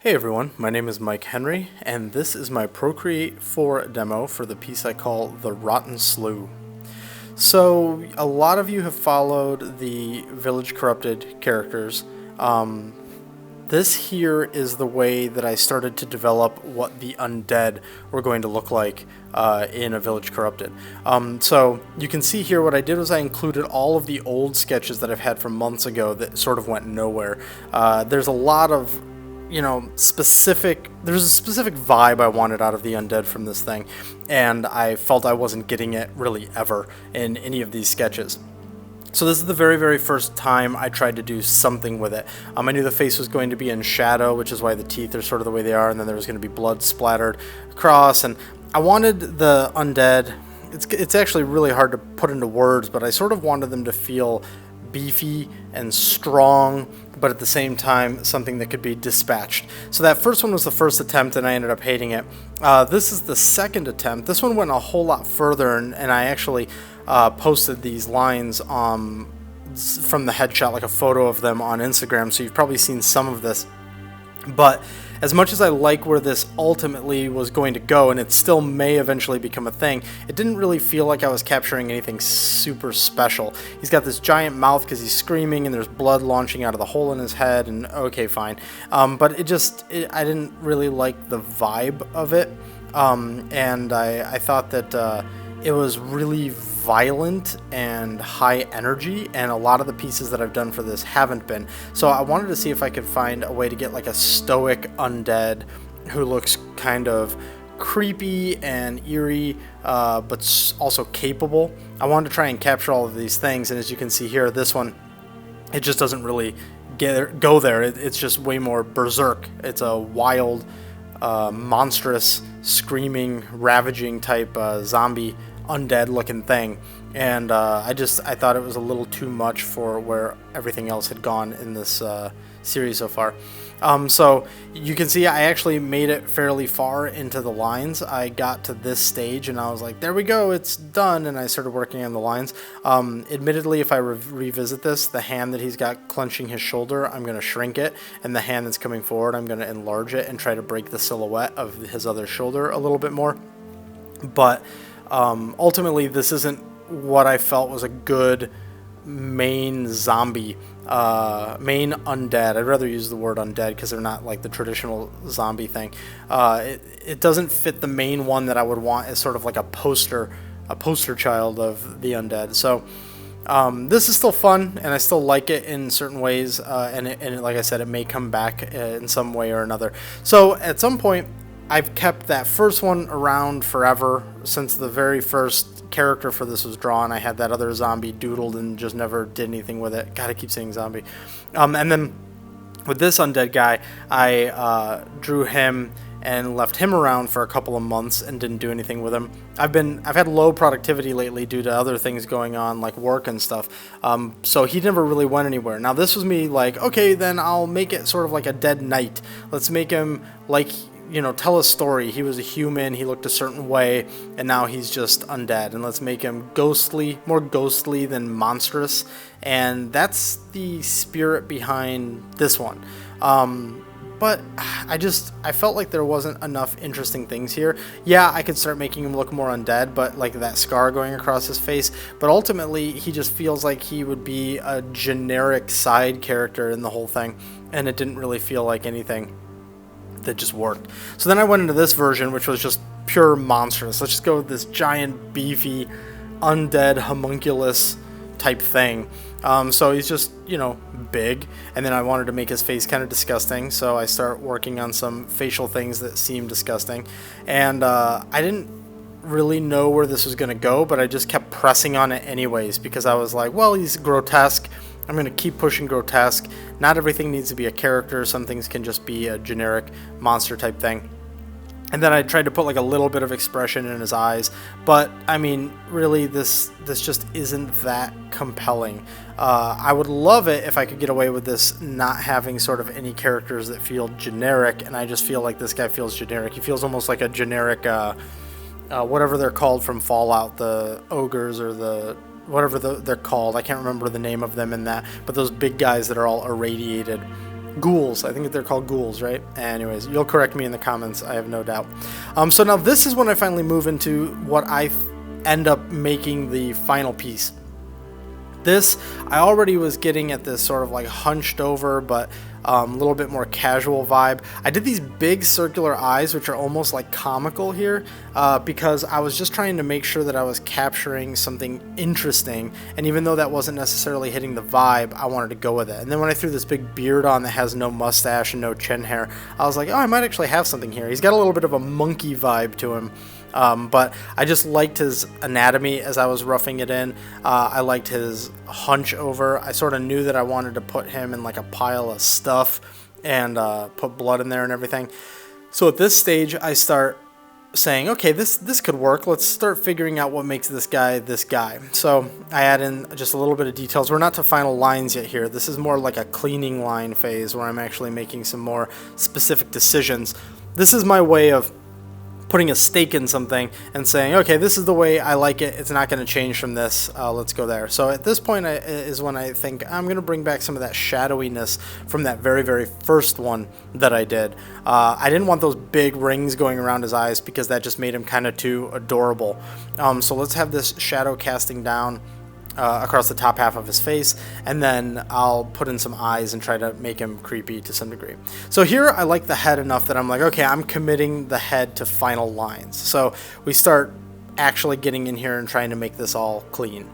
Hey everyone, my name is Mike Henry, and this is my Procreate 4 demo for the piece I call The Rotten Slew. So, a lot of you have followed the Village Corrupted characters. This here is the way that I started to develop what the undead were going to look like in a Village Corrupted. So you can see here what I did was I included all of the old sketches that I've had from months ago that sort of went nowhere. There's a lot of there's a specific vibe I wanted out of the undead from this thing, and I felt I wasn't getting it really ever in any of these sketches. So this is the very, very first time I tried to do something with it. I knew the face was going to be in shadow, which is why the teeth are sort of the way they are, and then there was going to be blood splattered across, and I wanted the undead, it's actually really hard to put into words, but I sort of wanted them to feel beefy and strong, but at the same time something that could be dispatched. So that first one was the first attempt, and I ended up hating it. This is the second attempt. This one went a whole lot further, and I actually posted these lines from the headshot, like a photo of them on Instagram, so you've probably seen some of this. But as much as I like where this ultimately was going to go, and it still may eventually become a thing, it didn't really feel like I was capturing anything super special. He's got this giant mouth because he's screaming, and there's blood launching out of the hole in his head, and okay, fine. But I didn't really like the vibe of it, and I thought that it was really violent and high energy, and a lot of the pieces that I've done for this haven't been. So I wanted to see if I could find a way to get like a stoic undead who looks kind of creepy and eerie, but also capable. I wanted to try and capture all of these things, and as you can see here, this one, it just doesn't really go there. It's just way more berserk. It's a wild, monstrous, screaming, ravaging type zombie undead looking thing, and I thought it was a little too much for where everything else had gone in this series so far. So you can see I actually made it fairly far into the lines. I got to this stage and I was like, there we go, it's done, and I started working on the lines. Admittedly, if I revisit this, the hand that he's got clenching his shoulder, I'm going to shrink it, and the hand that's coming forward, I'm going to enlarge it and try to break the silhouette of his other shoulder a little bit more. But ultimately, this isn't what I felt was a good main zombie, main undead. I'd rather use the word undead because they're not like the traditional zombie thing. It doesn't fit the main one that I would want as sort of like a poster child of the undead. So this is still fun, and I still like it in certain ways, and like I said, it may come back in some way or another. So at some point, I've kept that first one around forever. Since the very first character for this was drawn, I had that other zombie doodled and just never did anything with it. God, I keep saying zombie. And then with this undead guy, I drew him and left him around for a couple of months and didn't do anything with him. I've had low productivity lately due to other things going on, like work and stuff. So he never really went anywhere. Now this was me like, okay, then I'll make it sort of like a dead knight. Let's make him like, tell a story. He was a human, he looked a certain way, and now he's just undead, and let's make him more ghostly than monstrous, and that's the spirit behind this one. But I felt like there wasn't enough interesting things here. Yeah, I could start making him look more undead, but like that scar going across his face, but ultimately he just feels like he would be a generic side character in the whole thing, and it didn't really feel like anything that just worked. So then I went into this version, which was just pure monstrous. Let's just go with this giant, beefy, undead, homunculus type thing. So he's just, big, and then I wanted to make his face kind of disgusting, so I start working on some facial things that seem disgusting, and I didn't really know where this was going to go, but I just kept pressing on it anyways, because I was like, well, he's grotesque, I'm going to keep pushing grotesque. Not everything needs to be a character. Some things can just be a generic monster type thing. And then I tried to put like a little bit of expression in his eyes. But, I mean, really, this just isn't that compelling. I would love it if I could get away with this not having sort of any characters that feel generic. And I just feel like this guy feels generic. He feels almost like a generic, whatever they're called from Fallout, the ogres or the whatever they're called. I can't remember the name of them in that, but those big guys that are all irradiated Ghouls. I think they're called ghouls, right? Anyways, you'll correct me in the comments, I have no doubt. So now this is when I finally move into what I end up making the final piece. This, I already was getting at this sort of like hunched over, but a little bit more casual vibe. I did these big circular eyes, which are almost like comical here, because I was just trying to make sure that I was capturing something interesting, and even though that wasn't necessarily hitting the vibe, I wanted to go with it. And then when I threw this big beard on that has no mustache and no chin hair, I was like, oh, I might actually have something here. He's got a little bit of a monkey vibe to him. But I just liked his anatomy as I was roughing it in. I liked his hunch over. I sort of knew that I wanted to put him in like a pile of stuff and put blood in there and everything. So at this stage, I start saying, okay, this could work. Let's start figuring out what makes this guy this guy. So I add in just a little bit of details. We're not to final lines yet here. This is more like a cleaning line phase where I'm actually making some more specific decisions. This is my way of putting a stake in something and saying, okay, this is the way I like it. It's not going to change from this. Let's go there. So at this point is when I think I'm going to bring back some of that shadowiness from that very, very first one that I did. I didn't want those big rings going around his eyes because that just made him kind of too adorable. So let's have this shadow casting down across the top half of his face, and then I'll put in some eyes and try to make him creepy to some degree. So here I like the head enough that I'm like, okay, I'm committing the head to final lines. So we start actually getting in here and trying to make this all clean.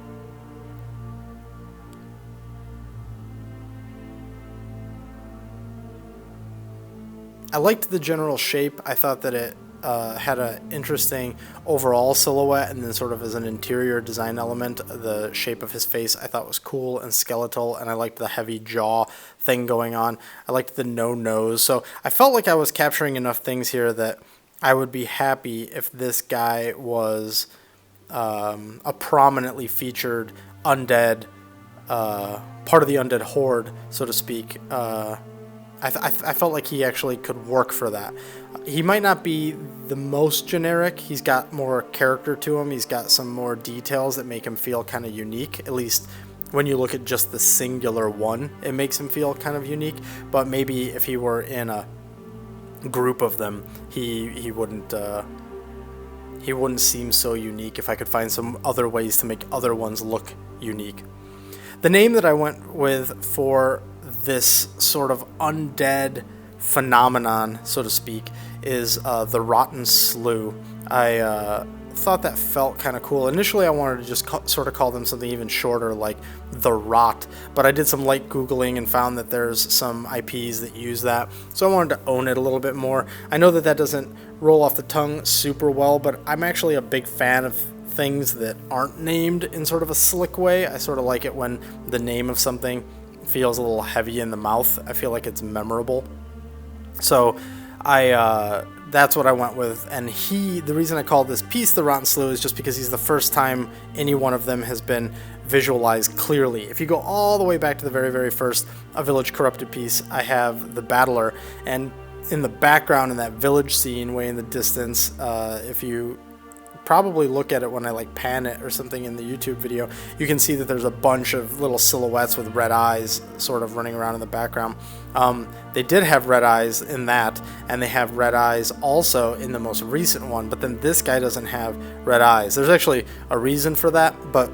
I liked the general shape. I thought that it had an interesting overall silhouette, and then sort of as an interior design element, the shape of his face I thought was cool and skeletal, and I liked the heavy jaw thing going on. I liked the no nose. So I felt like I was capturing enough things here that I would be happy if this guy was a prominently featured undead, part of the undead horde, so to speak. I felt like he actually could work for that. He might not be the most generic. He's got more character to him. He's got some more details that make him feel kind of unique. At least when you look at just the singular one, it makes him feel kind of unique. But maybe if he were in a group of them, he wouldn't seem so unique if I could find some other ways to make other ones look unique. The name that I went with for this sort of undead phenomenon, so to speak, is the Rotten Slew. I thought that felt kind of cool. Initially I wanted to just sort of call them something even shorter, like The Rot, but I did some light Googling and found that there's some IPs that use that, so I wanted to own it a little bit more. I know that that doesn't roll off the tongue super well, but I'm actually a big fan of things that aren't named in sort of a slick way. I sort of like it when the name of something feels a little heavy in the mouth. I feel like it's memorable. So that's what I went with. And the reason I called this piece The Rotten Slew is just because he's the first time any one of them has been visualized clearly. If you go all the way back to the very, very first A Village Corrupted piece, I have the Battler, and in the background in that village scene way in the distance, if you probably look at it when I like pan it or something in the YouTube video, you can see that there's a bunch of little silhouettes with red eyes sort of running around in the background. They did have red eyes in that, and they have red eyes also in the most recent one, but then this guy doesn't have red eyes. There's actually a reason for that, but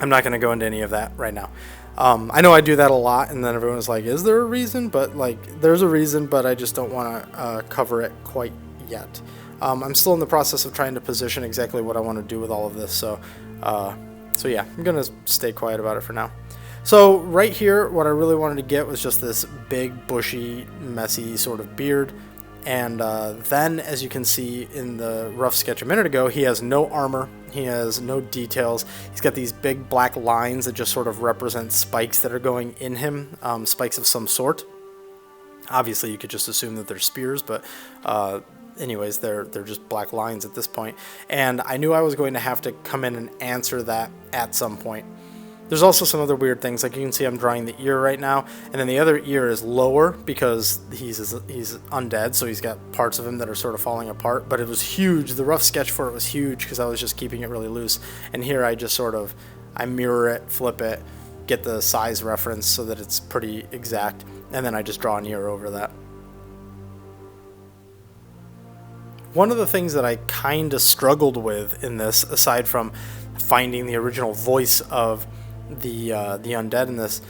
I'm not going to go into any of that right now. I know I do that a lot, and then everyone's like, is there a reason? But like, there's a reason, but I just don't want to cover it quite yet. I'm still in the process of trying to position exactly what I want to do with all of this, so yeah, I'm going to stay quiet about it for now. So right here, what I really wanted to get was just this big, bushy, messy sort of beard, and then, as you can see in the rough sketch a minute ago, he has no armor, he has no details, he's got these big black lines that just sort of represent spikes that are going in him, spikes of some sort. Obviously, you could just assume that they're spears, but anyways, they're just black lines at this point, and I knew I was going to have to come in and answer that at some point. There's also some other weird things, like you can see I'm drawing the ear right now, and then the other ear is lower because he's undead, so he's got parts of him that are sort of falling apart, but it was huge. The rough sketch for it was huge because I was just keeping it really loose, and here I just sort of, I mirror it, flip it, get the size reference so that it's pretty exact. and then I just draw an ear over that. One of the things that I kind of struggled with in this, aside from finding the original voice of the undead in this,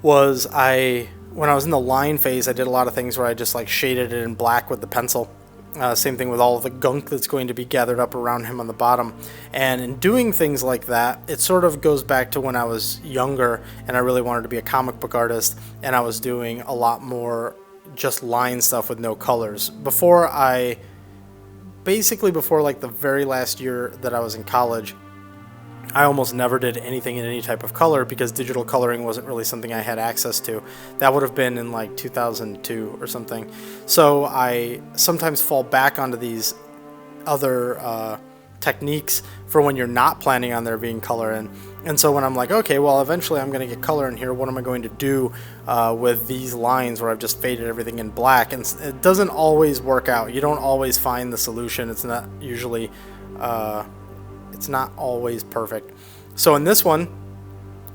was when I was in the line phase, I did a lot of things where I just like shaded it in black with the pencil. Same thing with all of the gunk that's going to be gathered up around him on the bottom. And in doing things like that, it sort of goes back to when I was younger and I really wanted to be a comic book artist, and I was doing a lot more just line stuff with no colors. Before like the very last year that I was in college, I almost never did anything in any type of color because digital coloring wasn't really something I had access to. That would have been in like 2002 or something. So I sometimes fall back onto these other techniques for when you're not planning on there being color in. And so when I'm like, okay, well, eventually I'm going to get color in here, what am I going to do with these lines where I've just faded everything in black? And it doesn't always work out. You don't always find the solution. It's not usually... it's not always perfect. So in this one,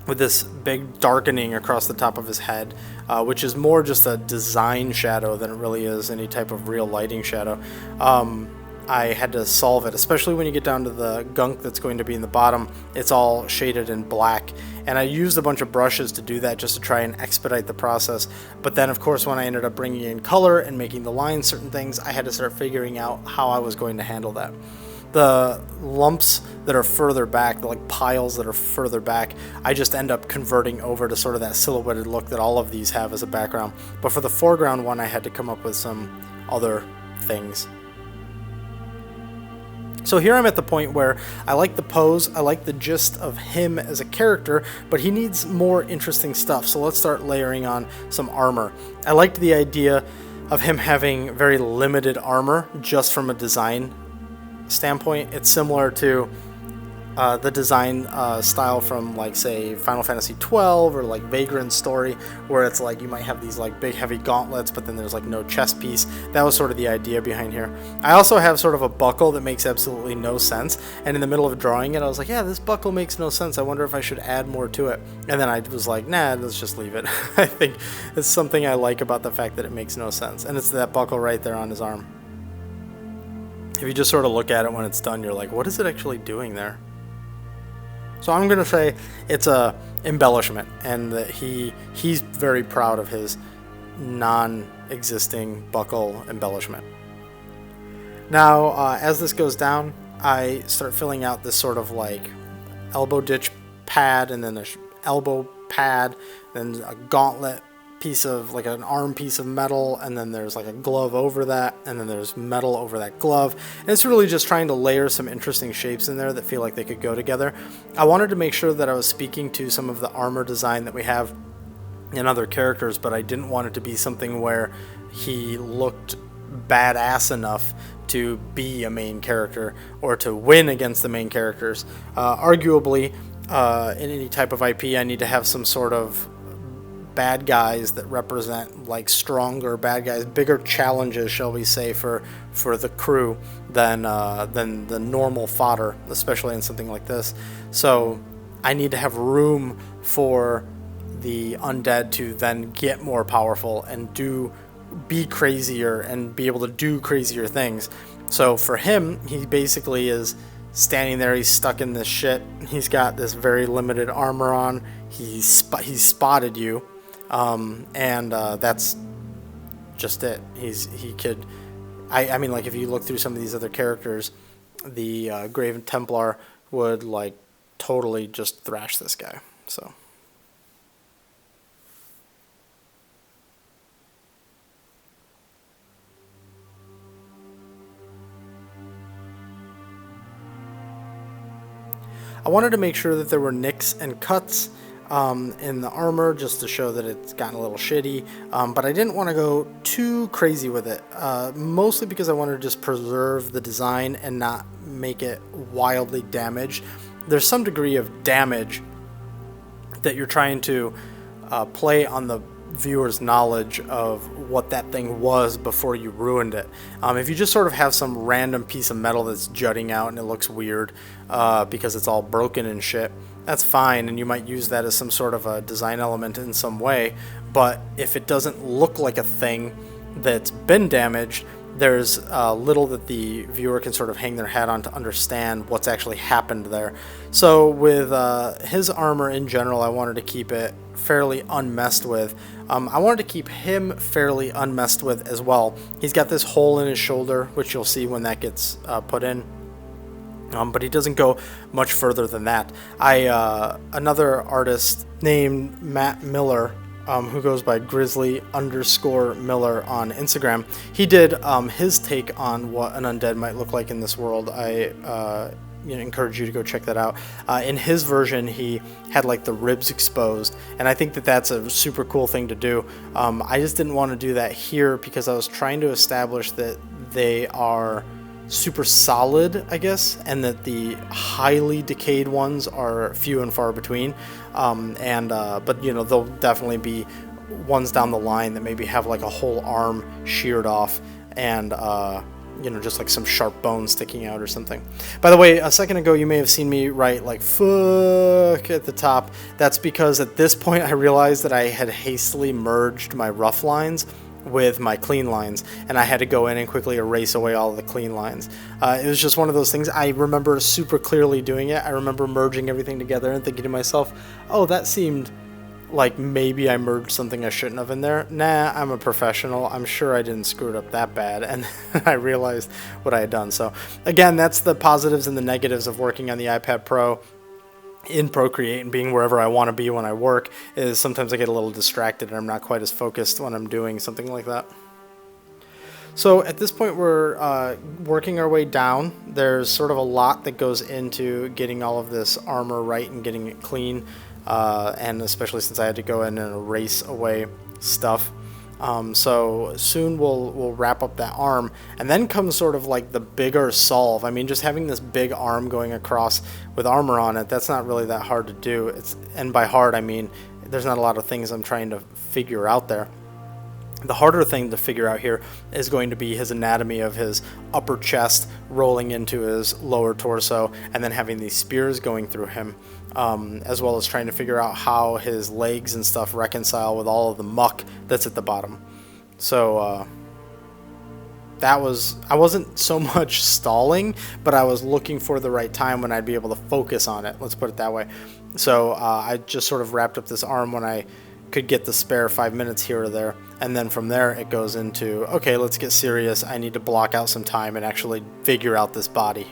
with this big darkening across the top of his head, which is more just a design shadow than it really is any type of real lighting shadow, I had to solve it, especially when you get down to the gunk that's going to be in the bottom. It's all shaded in black, and I used a bunch of brushes to do that just to try and expedite the process. But then, of course, when I ended up bringing in color and making the lines certain things, I had to start figuring out how I was going to handle that. The lumps that are further back, the like piles that are further back, I just end up converting over to sort of that silhouetted look that all of these have as a background. But for the foreground one, I had to come up with some other things. So here I'm at the point where I like the pose, I like the gist of him as a character, but he needs more interesting stuff. So let's start layering on some armor. I liked the idea of him having very limited armor just from a design standpoint. It's similar to the design style from, like, say, Final Fantasy 12 or like Vagrant's story, where it's like you might have these like big heavy gauntlets, but then there's like no chest piece. That was sort of the idea behind here. I also have sort of a buckle that makes absolutely no sense, and in the middle of drawing it I was like, yeah, this buckle makes no sense, I wonder if I should add more to it. And then I was like, nah, let's just leave it. I think it's something I like about the fact that it makes no sense, and it's that buckle right there on his arm. If you just sort of look at it when it's done, you're like, what is it actually doing there? So I'm going to say it's a embellishment, and that he's very proud of his non-existing buckle embellishment. Now, as this goes down, I start filling out this sort of like elbow ditch pad, and then an elbow pad, then a gauntlet piece of like an arm piece of metal, and then there's like a glove over that, and then there's metal over that glove. And it's really just trying to layer some interesting shapes in there that feel like they could go together. I wanted to make sure that I was speaking to some of the armor design that we have in other characters, but I didn't want it to be something where he looked badass enough to be a main character or to win against the main characters. Arguably, in any type of IP, I need to have some sort of bad guys that represent like stronger bad guys, bigger challenges, shall we say, for the crew than the normal fodder, especially in something like this. So I need to have room for the undead to then get more powerful and be crazier and be able to do crazier things. So for him, he basically is standing there, he's stuck in this shit, he's got this very limited armor on, he's spotted you. And that's just it. I mean, like, if you look through some of these other characters, the Graven Templar would like totally just thrash this guy. So I wanted to make sure that there were nicks and cuts in the armor, just to show that it's gotten a little shitty, but I didn't want to go too crazy with it, mostly because I wanted to just preserve the design and not make it wildly damaged. There's some degree of damage that you're trying to play on the viewer's knowledge of what that thing was before you ruined it. If you just sort of have some random piece of metal that's jutting out and it looks weird because it's all broken and shit, that's fine, and you might use that as some sort of a design element in some way, but if it doesn't look like a thing that's been damaged, there's little that the viewer can sort of hang their hat on to understand what's actually happened there. So with his armor in general, I wanted to keep it fairly unmessed with. I wanted to keep him fairly unmessed with as well. He's got this hole in his shoulder, which you'll see when that gets put in. But he doesn't go much further than that. Another artist named Matt Miller, who goes by Grizzly_Miller on Instagram, he did his take on what an undead might look like in this world. I encourage you to go check that out. In his version, he had like the ribs exposed, and I think that that's a super cool thing to do. I just didn't want to do that here because I was trying to establish that they are super solid, I guess, and that the highly decayed ones are few and far between. But you know, there'll definitely be ones down the line that maybe have like a whole arm sheared off and just like some sharp bones sticking out or something. By the way, a second ago you may have seen me write like fuck at the top. That's because at this point I realized that I had hastily merged my rough lines with my clean lines, and I had to go in and quickly erase away all of the clean lines. It was just one of those things. I remember super clearly doing it. I remember merging everything together and thinking to myself, oh, that seemed like maybe I merged something I shouldn't have in there. Nah, I'm a professional. I'm sure I didn't screw it up that bad. And I realized what I had done. So again, that's the positives and the negatives of working on the iPad Pro in Procreate and being wherever I want to be when I work. Is sometimes I get a little distracted and I'm not quite as focused when I'm doing something like that. So at this point we're working our way down. There's sort of a lot that goes into getting all of this armor right and getting it clean, and especially since I had to go in and erase away stuff. So soon we'll wrap up that arm, and then comes sort of like the bigger solve. I mean, just having this big arm going across with armor on it, that's not really that hard to do. And by hard, I mean there's not a lot of things I'm trying to figure out there. The harder thing to figure out here is going to be his anatomy of his upper chest rolling into his lower torso, and then having these spears going through him, as well as trying to figure out how his legs and stuff reconcile with all of the muck that's at the bottom. So I wasn't so much stalling, but I was looking for the right time when I'd be able to focus on it. Let's put it that way. So I just sort of wrapped up this arm when I could get the spare 5 minutes here or there, and then from there it goes into, okay, let's get serious. I need to block out some time and actually figure out this body.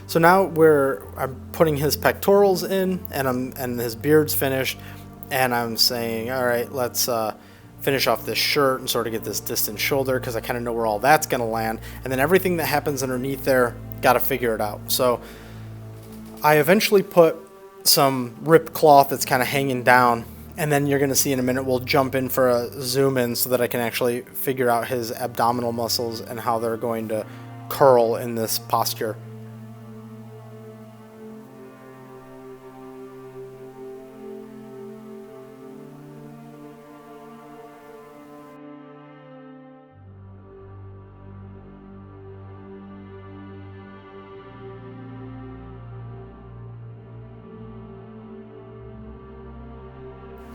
So now I'm putting his pectorals in, and his beard's finished, and I'm saying, all right, let's finish off this shirt and sort of get this distant shoulder, because I kind of know where all that's going to land. And then everything that happens underneath there, got to figure it out. So I eventually put some ripped cloth that's kind of hanging down, and then you're going to see in a minute we'll jump in for a zoom in so that I can actually figure out his abdominal muscles and how they're going to curl in this posture.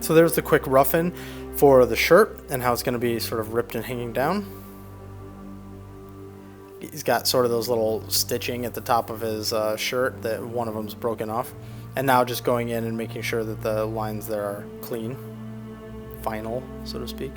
So there's the quick rough-in for the shirt and how it's going to be sort of ripped and hanging down. He's got sort of those little stitching at the top of his shirt that one of them's broken off. And now just going in and making sure that the lines there are clean, final, so to speak.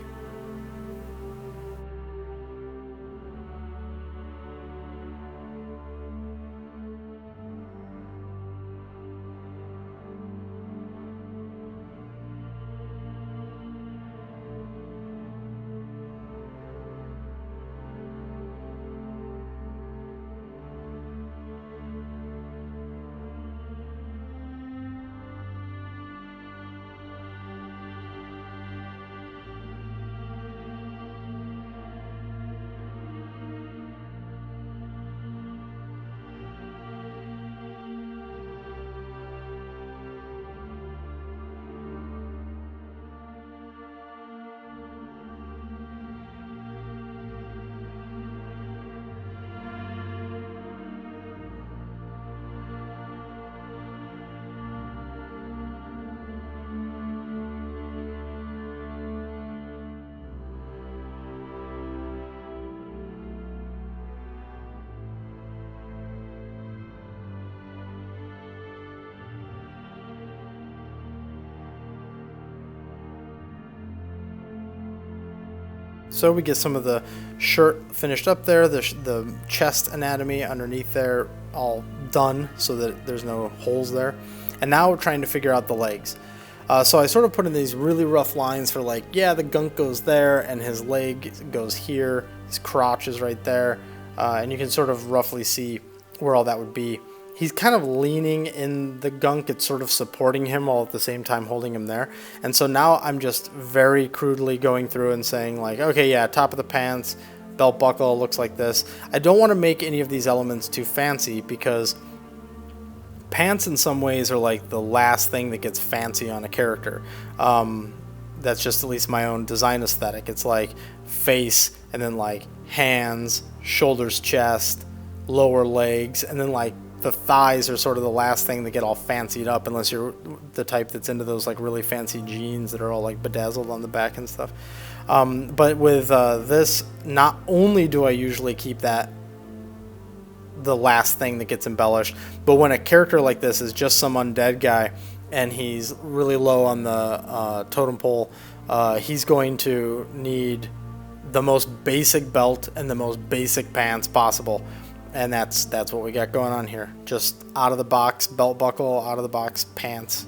So we get some of the shirt finished up there, the chest anatomy underneath there all done so that there's no holes there. And now we're trying to figure out the legs. So I sort of put in these really rough lines for like, yeah, the gunk goes there and his leg goes here, his crotch is right there. And you can sort of roughly see where all that would be. He's kind of leaning in the gunk. It's sort of supporting him while at the same time holding him there. And so now I'm just very crudely going through and saying like, okay, yeah, top of the pants, belt buckle looks like this. I don't want to make any of these elements too fancy because pants in some ways are like the last thing that gets fancy on a character. That's just at least my own design aesthetic. It's like face and then like hands, shoulders, chest, lower legs, and then like the thighs are sort of the last thing that get all fancied up unless you're the type that's into those like really fancy jeans that are all like bedazzled on the back and stuff. But with this, not only do I usually keep that the last thing that gets embellished, but when a character like this is just some undead guy and he's really low on the totem pole, he's going to need the most basic belt and the most basic pants possible. And that's what we got going on here. Just out of the box belt buckle, out of the box pants.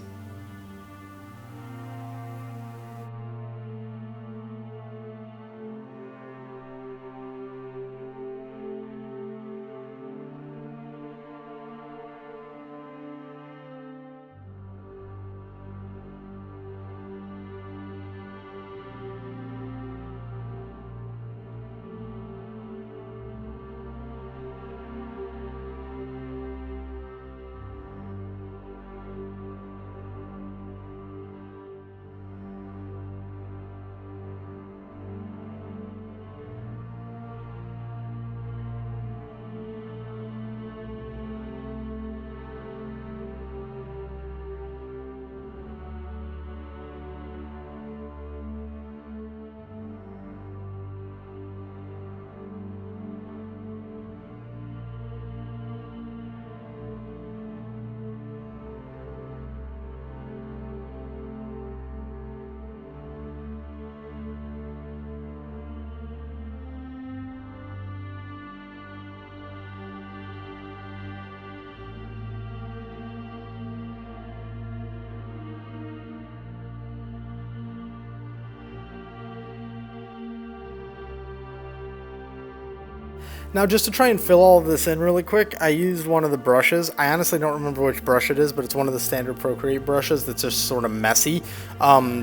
Now, just to try and fill all of this in really quick, I used one of the brushes. I honestly don't remember which brush it is, but it's one of the standard Procreate brushes that's just sort of messy.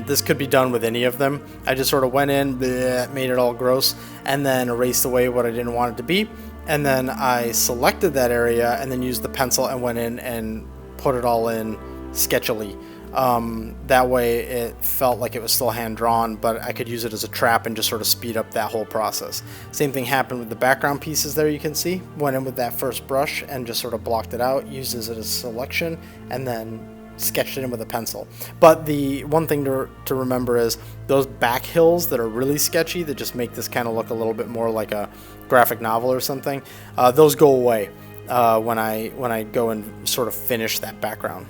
This could be done with any of them. I just sort of went in, bleh, made it all gross, and then erased away what I didn't want it to be. And then I selected that area and then used the pencil and went in and put it all in sketchily. That way it felt like it was still hand-drawn, but I could use it as a trap and just sort of speed up that whole process. Same thing happened with the background pieces there, you can see. Went in with that first brush and just sort of blocked it out, used it as a selection, and then sketched it in with a pencil. But the one thing to remember is those back hills that are really sketchy, that just make this kind of look a little bit more like a graphic novel or something, those go away when I go and sort of finish that background.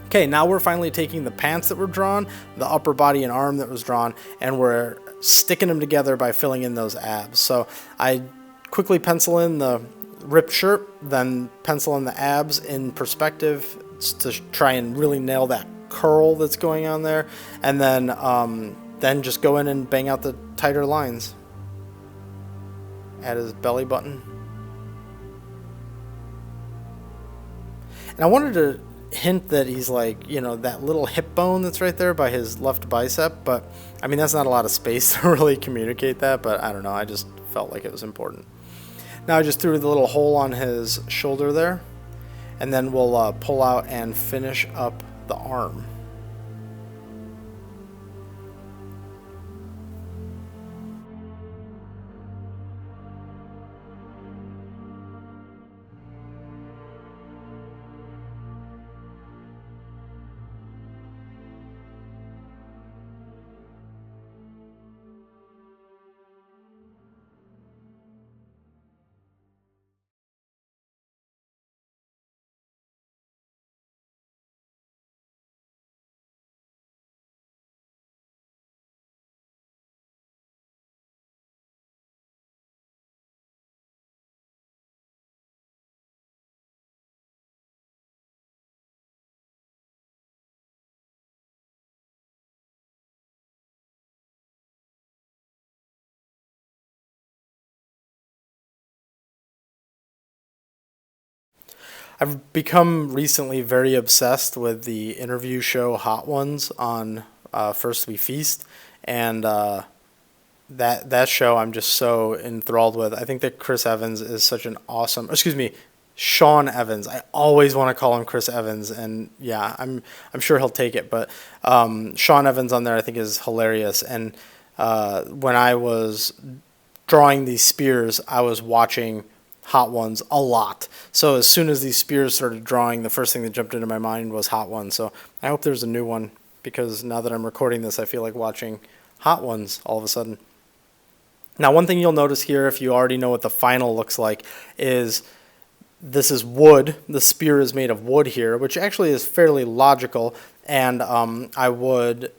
Okay, now we're finally taking the pants that were drawn, the upper body and arm that was drawn, and we're sticking them together by filling in those abs. So I quickly pencil in the ripped shirt, then pencil in the abs in perspective to try and really nail that curl that's going on there, and then just go in and bang out the tighter lines. Add his belly button. And I wanted to hint that he's like, you know, that little hip bone that's right there by his left bicep, but I mean, that's not a lot of space to really communicate that, but I don't know, I just felt like it was important. Now I just threw the little hole on his shoulder there, and then we'll pull out and finish up the arm. I've become recently very obsessed with the interview show Hot Ones on First We Feast, and that show I'm just so enthralled with. I think that Chris Evans is such an awesome, excuse me, Sean Evans. I always want to call him Chris Evans, and yeah, I'm sure he'll take it. But Sean Evans on there I think is hilarious. And when I was drawing these spears, I was watching Hot Ones a lot. So as soon as these spears started drawing, the first thing that jumped into my mind was Hot Ones. So I hope there's a new one, because now that I'm recording this, I feel like watching Hot Ones all of a sudden. Now, one thing you'll notice here, if you already know what the final looks like, is this is wood. The spear is made of wood here, which actually is fairly logical. And I would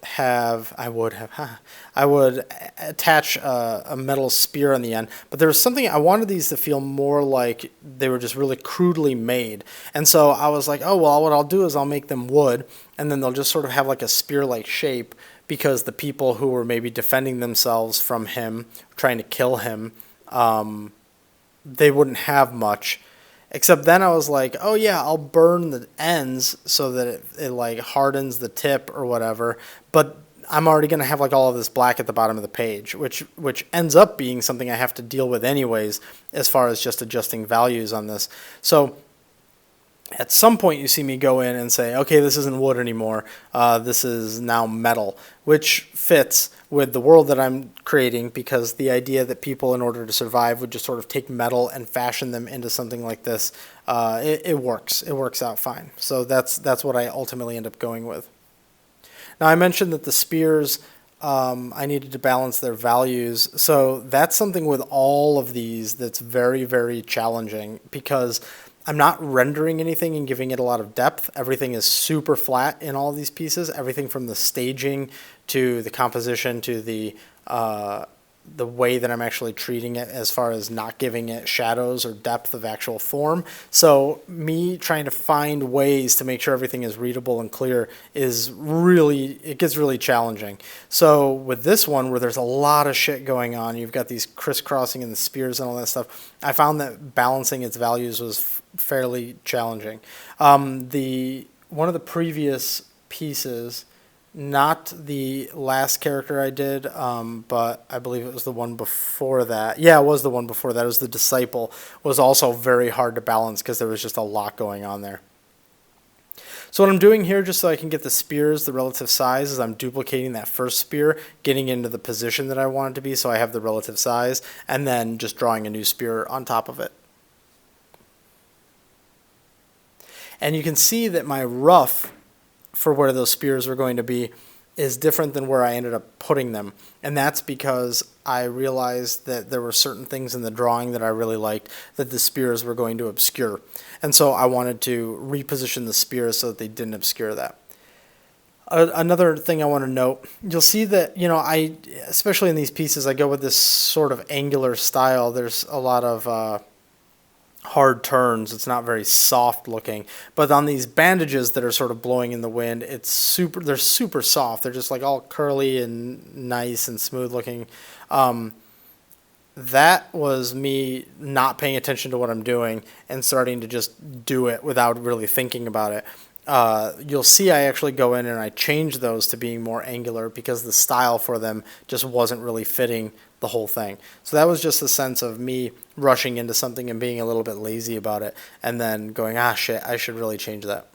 attach a metal spear on the end. But there was something, I wanted these to feel more like they were just really crudely made. And so I was like, oh, well, what I'll do is I'll make them wood, and then they'll just sort of have like a spear-like shape, because the people who were maybe defending themselves from him, trying to kill him, they wouldn't have much. Except then I was like, oh yeah, I'll burn the ends so that it like hardens the tip or whatever. But I'm already going to have like all of this black at the bottom of the page, which ends up being something I have to deal with anyways, as far as just adjusting values on this. So at some point you see me go in and say, okay, this isn't wood anymore. This is now metal, which fits with the world that I'm creating, because the idea that people, in order to survive, would just sort of take metal and fashion them into something like this, it works. It works out fine. So that's what I ultimately end up going with. Now, I mentioned that the spears, I needed to balance their values. So that's something with all of these that's very, very challenging, because I'm not rendering anything and giving it a lot of depth. Everything is super flat in all of these pieces. Everything from the staging to the composition to the the way that I'm actually treating it as far as not giving it shadows or depth of actual form. So me trying to find ways to make sure everything is readable and clear is really, it gets really challenging. So with this one where there's a lot of shit going on, you've got these crisscrossing and the spears and all that stuff, I found that balancing its values was fairly challenging. One of the previous pieces, not the last character I did, but I believe it was the one before that. Yeah, it was the one before that. It was the Disciple. Was also very hard to balance because there was just a lot going on there. So what I'm doing here, just so I can get the spears, the relative size, is I'm duplicating that first spear, getting into the position that I want it to be so I have the relative size, and then just drawing a new spear on top of it. And you can see that my rough for where those spears were going to be is different than where I ended up putting them. And that's because I realized that there were certain things in the drawing that I really liked that the spears were going to obscure. And so I wanted to reposition the spears so that they didn't obscure that. Another thing I want to note, you'll see that, especially in these pieces, I go with this sort of angular style. There's a lot of hard turns. It's not very soft looking, but on these bandages that are sort of blowing in the wind, they're super soft. They're just like all curly and nice and smooth looking. That was me not paying attention to what I'm doing and starting to just do it without really thinking about it. You'll see I actually go in and I change those to being more angular because the style for them just wasn't really fitting the whole thing. So that was just a sense of me rushing into something and being a little bit lazy about it and then going, shit, I should really change that.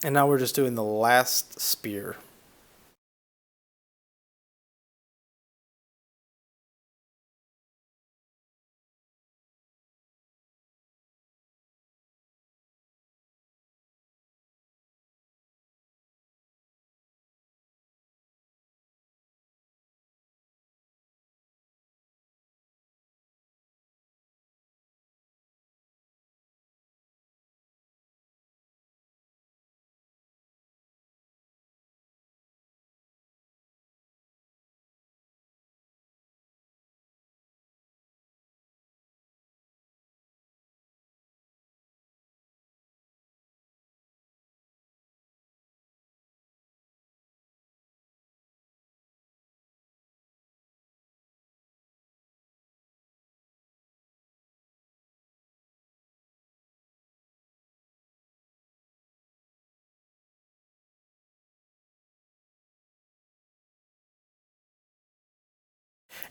And now we're just doing the last spear.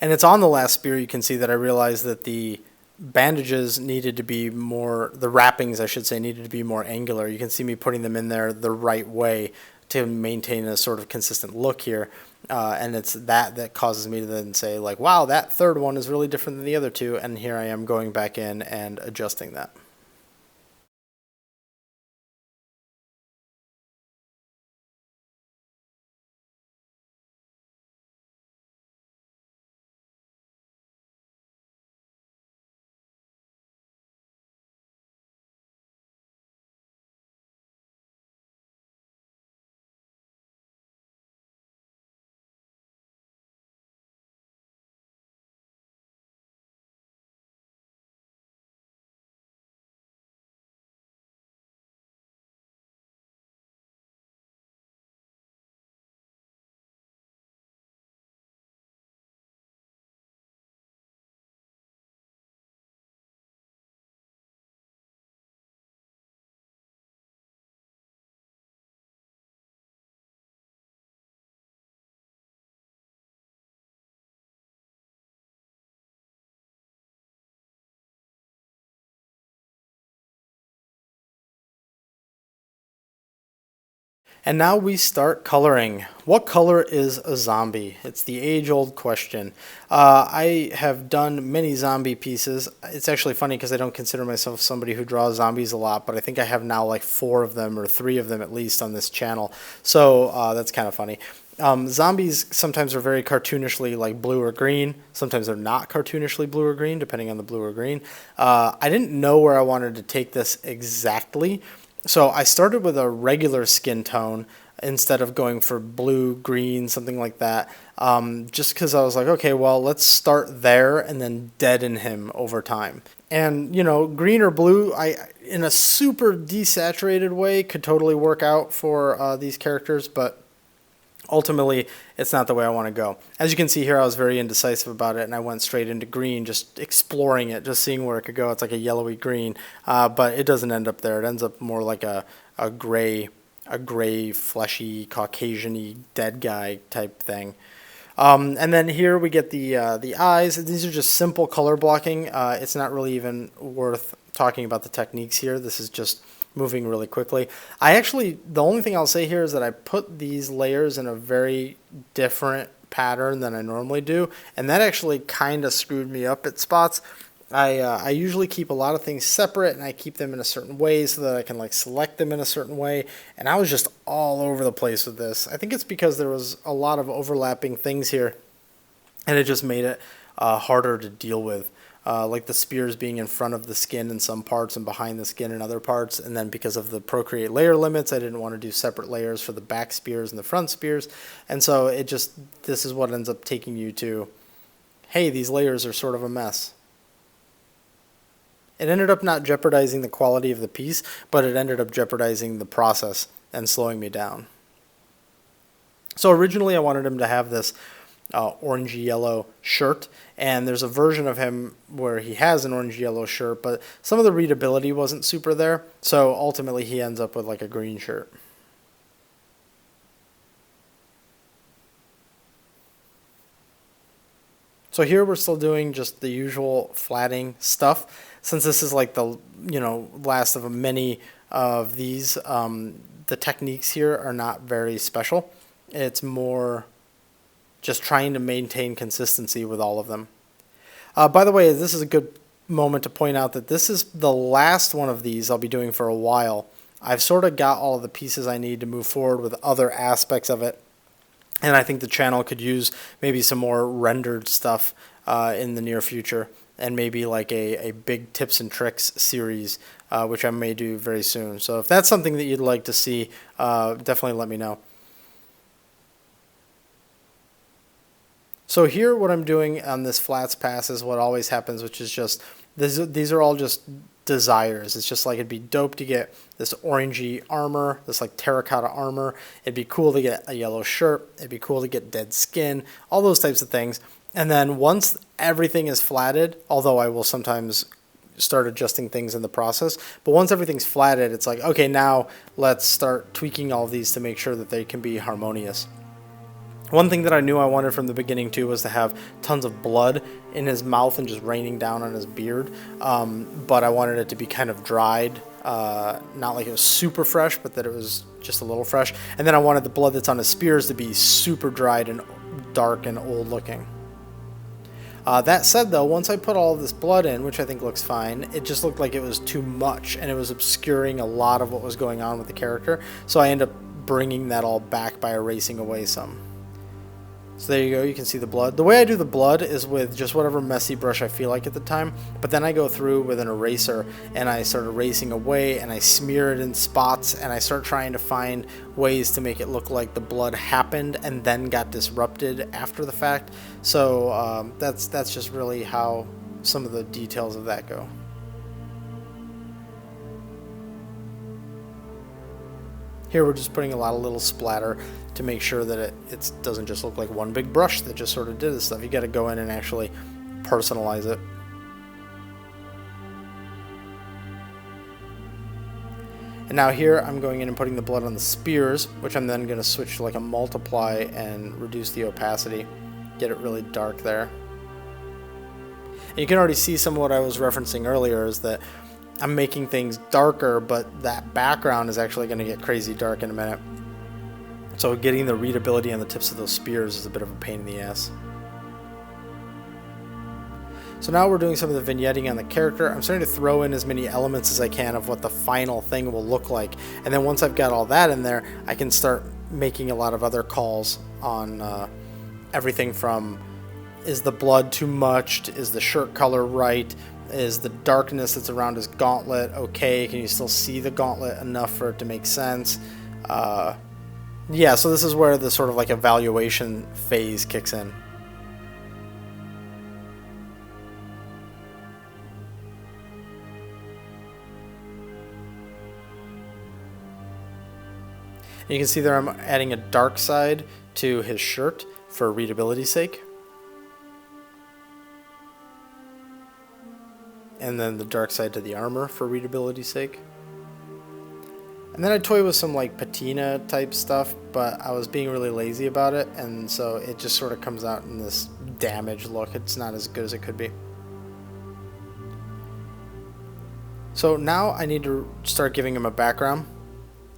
And it's on the last spear you can see that I realized that the bandages needed to be more, the wrappings I should say, needed to be more angular. You can see me putting them in there the right way to maintain a sort of consistent look here. And it's that causes me to then say like, wow, that third one is really different than the other two. And here I am going back in and adjusting that. And now we start coloring. What color is a zombie? It's the age-old question. I have done many zombie pieces. It's actually funny because I don't consider myself somebody who draws zombies a lot, but I think I have now like 4 of them or 3 of them at least on this channel. So that's kind of funny. Zombies sometimes are very cartoonishly like blue or green. Sometimes they're not cartoonishly blue or green, depending on the blue or green. I didn't know where I wanted to take this exactly. So I started with a regular skin tone, instead of going for blue, green, something like that. Just because I was like, okay, well, let's start there and then deaden him over time. And, you know, green or blue, in a super desaturated way, could totally work out for these characters, but ultimately, it's not the way I want to go. As you can see here, I was very indecisive about it, and I went straight into green, just exploring it, just seeing where it could go. It's like a yellowy green, but it doesn't end up there. It ends up more like a gray, fleshy, Caucasian-y dead guy type thing. And then here we get the eyes. These are just simple color blocking. It's not really even worth talking about the techniques here. This is just moving really quickly. The only thing I'll say here is that I put these layers in a very different pattern than I normally do, and that actually kind of screwed me up at spots. I usually keep a lot of things separate, and I keep them in a certain way so that I can like select them in a certain way, and I was just all over the place with this. I think it's because there was a lot of overlapping things here, and it just made it harder to deal with. Like the spears being in front of the skin in some parts and behind the skin in other parts. And then because of the Procreate layer limits, I didn't want to do separate layers for the back spears and the front spears. And so this is what ends up taking you to, hey, these layers are sort of a mess. It ended up not jeopardizing the quality of the piece, but it ended up jeopardizing the process and slowing me down. So originally I wanted him to have this orangey yellow shirt, and there's a version of him where he has an orangey yellow shirt, but some of the readability wasn't super there, so ultimately he ends up with like a green shirt. So here we're still doing just the usual flatting stuff. Since this is like the last of many of these, the techniques here are not very special. It's more just trying to maintain consistency with all of them. By the way, this is a good moment to point out that this is the last one of these I'll be doing for a while. I've sort of got all of the pieces I need to move forward with other aspects of it, and I think the channel could use maybe some more rendered stuff in the near future, and maybe like a big tips and tricks series, which I may do very soon. So if that's something that you'd like to see, definitely let me know. So here what I'm doing on this flats pass is what always happens, which is just, these are all just desires. It's just like it'd be dope to get this orangey armor, this like terracotta armor. It'd be cool to get a yellow shirt. It'd be cool to get dead skin, all those types of things. And then once everything is flatted, although I will sometimes start adjusting things in the process, but once everything's flatted, it's like, okay, now let's start tweaking all of these to make sure that they can be harmonious. One thing that I knew I wanted from the beginning too was to have tons of blood in his mouth and just raining down on his beard, but I wanted it to be kind of dried, not like it was super fresh, but that it was just a little fresh. And then I wanted the blood that's on his spears to be super dried and dark and old looking. That said though, once I put all of this blood in, which I think looks fine, it just looked like it was too much and it was obscuring a lot of what was going on with the character, so I ended up bringing that all back by erasing away some. So there you go, you can see the blood. The way I do the blood is with just whatever messy brush I feel like at the time, but then I go through with an eraser and I start erasing away and I smear it in spots and I start trying to find ways to make it look like the blood happened and then got disrupted after the fact. So that's just really how some of the details of that go. Here we're just putting a lot of little splatter to make sure that it doesn't just look like one big brush that just sort of did this stuff. You got to go in and actually personalize it. And now here I'm going in and putting the blood on the spears, which I'm then going to switch to like a multiply and reduce the opacity, get it really dark there. And you can already see some of what I was referencing earlier is that I'm making things darker, but that background is actually going to get crazy dark in a minute. So getting the readability on the tips of those spears is a bit of a pain in the ass. So now we're doing some of the vignetting on the character. I'm starting to throw in as many elements as I can of what the final thing will look like. And then once I've got all that in there, I can start making a lot of other calls on everything from, is the blood too much? Is the shirt color right? Is the darkness that's around his gauntlet okay? Can you still see the gauntlet enough for it to make sense? Yeah, so this is where the sort of like evaluation phase kicks in. And you can see there I'm adding a dark side to his shirt for readability's sake. And then the dark side to the armor for readability's sake. And then I toy with some like patina type stuff, but I was being really lazy about it, and so it just sort of comes out in this damaged look. It's not as good as it could be. So now I need to start giving him a background.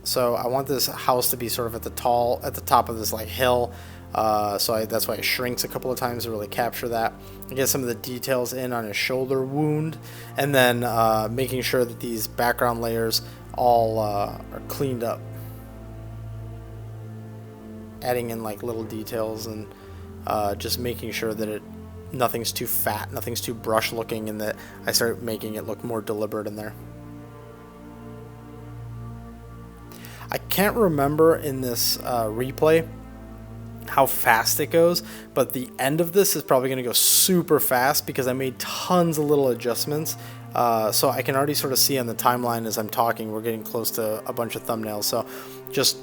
So I want this house to be sort of at the top of this like hill. That's why it shrinks a couple of times to really capture that. I get some of the details in on his shoulder wound, and then making sure that these background layers all are cleaned up. Adding in like little details and just making sure that nothing's too fat, nothing's too brush looking, and that I start making it look more deliberate in there. I can't remember in this replay how fast it goes, but the end of this is probably going to go super fast because I made tons of little adjustments. So I can already sort of see on the timeline as I'm talking, we're getting close to a bunch of thumbnails. So just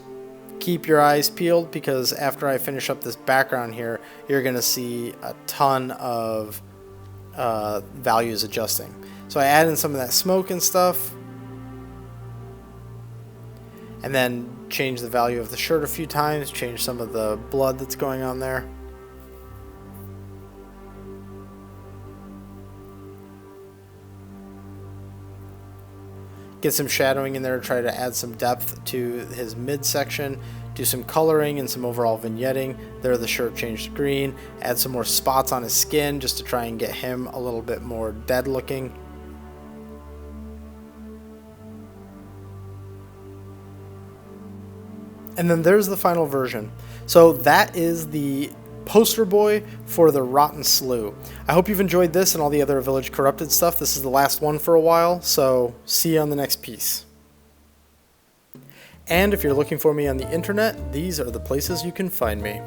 keep your eyes peeled, because after I finish up this background here, you're going to see a ton of values adjusting. So I add in some of that smoke and stuff, and then change the value of the shirt a few times, change some of the blood that's going on there. Get some shadowing in there to try to add some depth to his midsection. Do some coloring and some overall vignetting. There the shirt changed green. Add some more spots on his skin just to try and get him a little bit more dead looking. And then there's the final version. So that is the poster boy for the Rotten Slew. I hope you've enjoyed this and all the other Village Corrupted stuff. This is the last one for a while, so see you on the next piece. And if you're looking for me on the internet, these are the places you can find me.